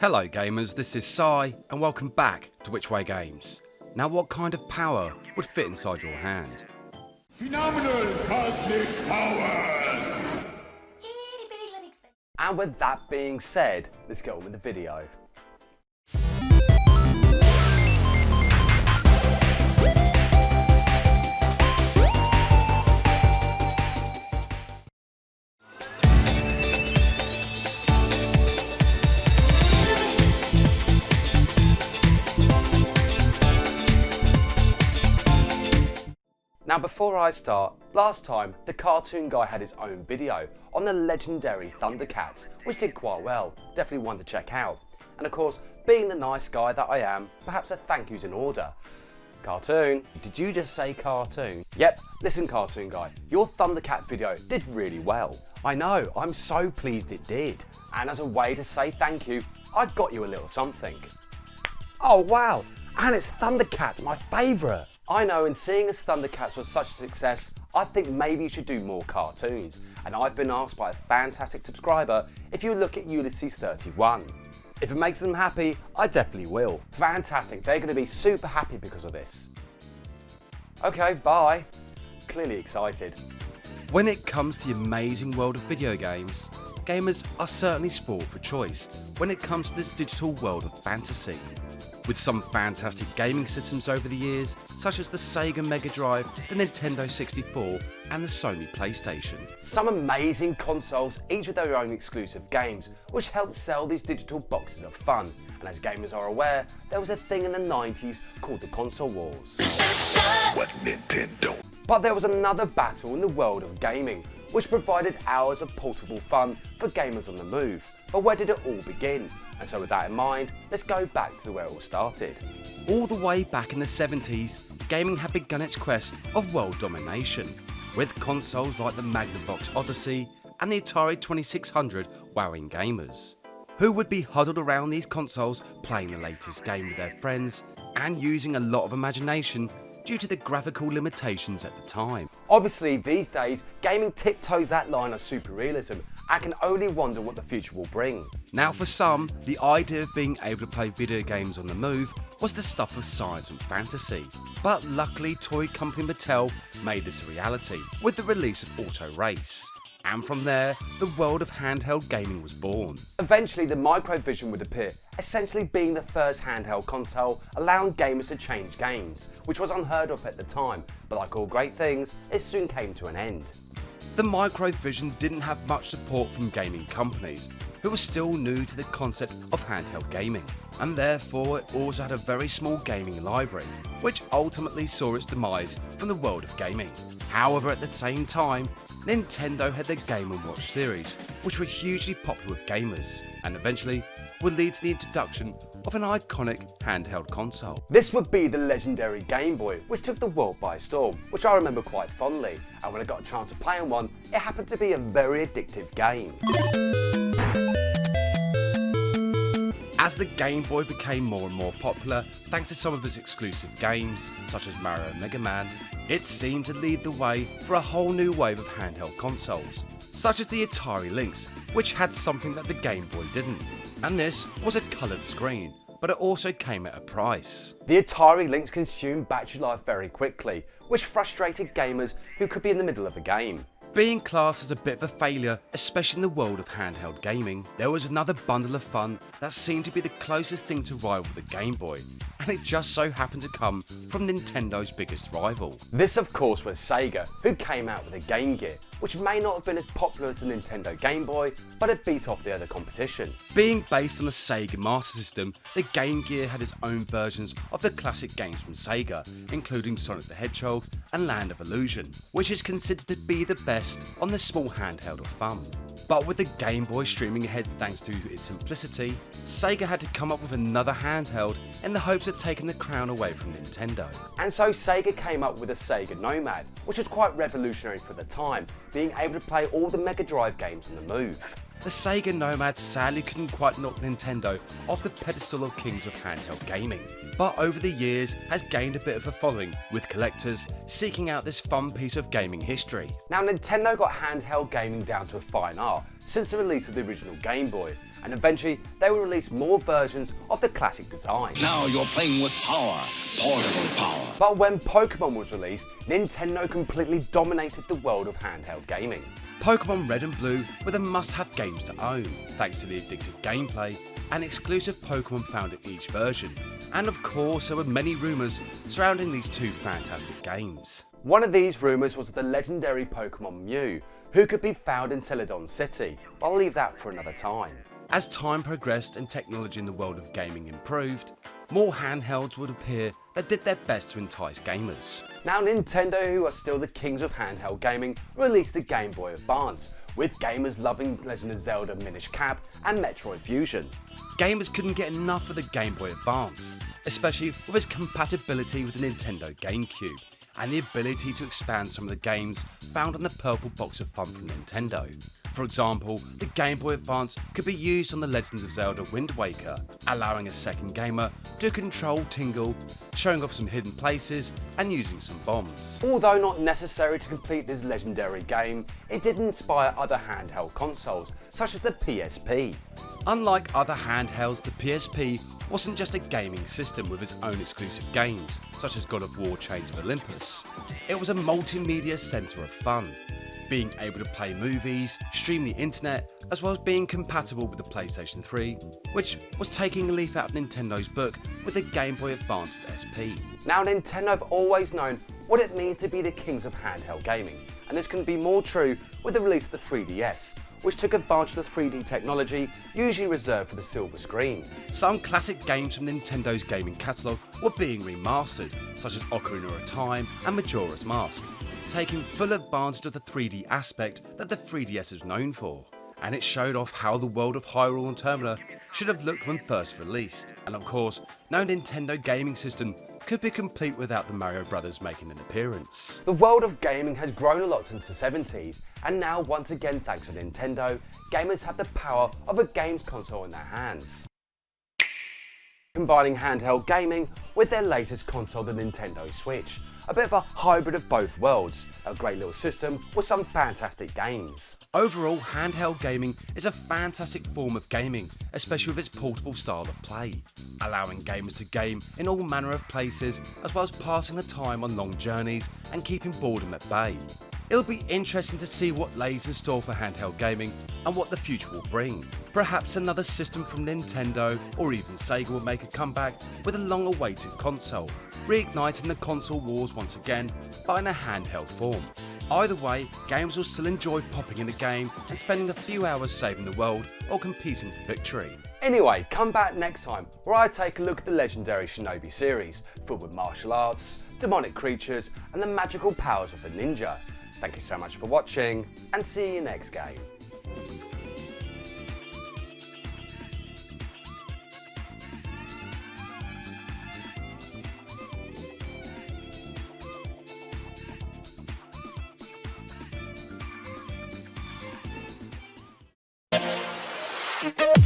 Hello gamers, this is Sai and welcome back to Which Way Games. Now what kind of power would fit inside your hand? Phenomenal cosmic powers! And with that being said, let's get on with the video. Now before I start, last time the cartoon guy had his own video on the legendary Thundercats, which did quite well, definitely one to check out. And of course, being the nice guy that I am, perhaps a thank you's in order. Cartoon, did you just say cartoon? Yep, listen cartoon guy, your Thundercat video did really well. I know, I'm so pleased it did. And as a way to say thank you, I've got you a little something. Oh wow, and it's Thundercats, my favourite. I know, and seeing as Thundercats was such a success, I think maybe you should do more cartoons. And I've been asked by a fantastic subscriber if you look at Ulysses 31. If it makes them happy, I definitely will. Fantastic, they're going to be super happy because of this. Okay, bye. Clearly excited. When it comes to the amazing world of video games, gamers are certainly spoiled for choice when it comes to this digital world of fantasy. With some fantastic gaming systems over the years, such as the Sega Mega Drive, the Nintendo 64 and the Sony PlayStation. Some amazing consoles, each with their own exclusive games, which helped sell these digital boxes of fun. And as gamers are aware, there was a thing in the 90s called the console wars. What Nintendo? But there was another battle in the world of gaming, which provided hours of portable fun for gamers on the move. But where did it all begin? And so with that in mind, let's go back to where it all started. All the way back in the 70s, gaming had begun its quest of world domination, with consoles like the Magnavox Odyssey and the Atari 2600 wowing gamers, who would be huddled around these consoles playing the latest game with their friends and using a lot of imagination due to the graphical limitations at the time. Obviously these days, gaming tiptoes that line of super realism. I can only wonder what the future will bring. Now for some, the idea of being able to play video games on the move was the stuff of science and fantasy. But luckily toy company Mattel made this a reality with the release of Auto Race. And from there, the world of handheld gaming was born. Eventually the Microvision would appear, essentially being the first handheld console allowing gamers to change games, which was unheard of at the time, but like all great things, it soon came to an end. The Microvision didn't have much support from gaming companies, who were still new to the concept of handheld gaming, and therefore it also had a very small gaming library, which ultimately saw its demise from the world of gaming. However, at the same time, Nintendo had their Game & Watch series, which were hugely popular with gamers, and eventually would lead to the introduction of an iconic handheld console. This would be the legendary Game Boy, which took the world by storm, which I remember quite fondly, and when I got a chance to play on one, it happened to be a very addictive game. As the Game Boy became more and more popular, thanks to some of its exclusive games, such as Mario and Mega Man, it seemed to lead the way for a whole new wave of handheld consoles, such as the Atari Lynx, which had something that the Game Boy didn't. And this was a coloured screen, but it also came at a price. The Atari Lynx consumed battery life very quickly, which frustrated gamers who could be in the middle of a game. Being classed as a bit of a failure, especially in the world of handheld gaming, there was another bundle of fun that seemed to be the closest thing to rival the Game Boy, and it just so happened to come from Nintendo's biggest rival. This of course was Sega, who came out with a Game Gear, which may not have been as popular as the Nintendo Game Boy, but it beat off the other competition. Being based on the Sega Master System, the Game Gear had its own versions of the classic games from Sega, including Sonic the Hedgehog and Land of Illusion, which is considered to be the best on the small handheld of fun. But with the Game Boy streaming ahead thanks to its simplicity, Sega had to come up with another handheld in the hopes of taking the crown away from Nintendo. And so Sega came up with a Sega Nomad, which was quite revolutionary for the time, being able to play all the Mega Drive games on the move. The Sega Nomad sadly couldn't quite knock Nintendo off the pedestal of kings of handheld gaming, but over the years has gained a bit of a following, with collectors seeking out this fun piece of gaming history. Now Nintendo got handheld gaming down to a fine art since the release of the original Game Boy, and eventually they will release more versions of the classic design. Now you're playing with power. Portable power. But when Pokemon was released, Nintendo completely dominated the world of handheld gaming. Pokemon Red and Blue were the must-have games to own, thanks to the addictive gameplay and exclusive Pokemon found in each version. And of course, there were many rumours surrounding these two fantastic games. One of these rumours was the legendary Pokemon Mew, who could be found in Celadon City, but I'll leave that for another time. As time progressed and technology in the world of gaming improved, more handhelds would appear that did their best to entice gamers. Now Nintendo, who are still the kings of handheld gaming, released the Game Boy Advance, with gamers loving Legend of Zelda Minish Cap and Metroid Fusion. Gamers couldn't get enough of the Game Boy Advance, especially with its compatibility with the Nintendo GameCube, and the ability to expand some of the games found on the purple box of fun from Nintendo. For example, the Game Boy Advance could be used on the Legend of Zelda Wind Waker, allowing a second gamer to control Tingle, showing off some hidden places and using some bombs. Although not necessary to complete this legendary game, it did inspire other handheld consoles, such as the PSP. Unlike other handhelds, the PSP wasn't just a gaming system with its own exclusive games, such as God of War Chains of Olympus. It was a multimedia centre of fun, being able to play movies, stream the internet, as well as being compatible with the PlayStation 3, which was taking a leaf out of Nintendo's book with the Game Boy Advance SP. Now Nintendo have always known what it means to be the kings of handheld gaming, and this couldn't be more true with the release of the 3DS, which took advantage of the 3D technology usually reserved for the silver screen. Some classic games from Nintendo's gaming catalogue were being remastered, such as Ocarina of Time and Majora's Mask, taking full advantage of the 3D aspect that the 3DS is known for. And it showed off how the world of Hyrule and Termina should have looked when first released. And of course, no Nintendo gaming system could be complete without the Mario Brothers making an appearance. The world of gaming has grown a lot since the 70s, and now once again thanks to Nintendo, gamers have the power of a games console in their hands. Combining handheld gaming with their latest console, the Nintendo Switch. A bit of a hybrid of both worlds, a great little system with some fantastic games. Overall, handheld gaming is a fantastic form of gaming, especially with its portable style of play, allowing gamers to game in all manner of places, as well as passing the time on long journeys and keeping boredom at bay. It'll be interesting to see what lays in store for handheld gaming and what the future will bring. Perhaps another system from Nintendo or even Sega will make a comeback with a long-awaited console, reigniting the console wars once again, but in a handheld form. Either way, gamers will still enjoy popping in a game and spending a few hours saving the world or competing for victory. Anyway, come back next time where I take a look at the legendary Shinobi series, filled with martial arts, demonic creatures and the magical powers of the ninja. Thank you so much for watching, and see you next game. What?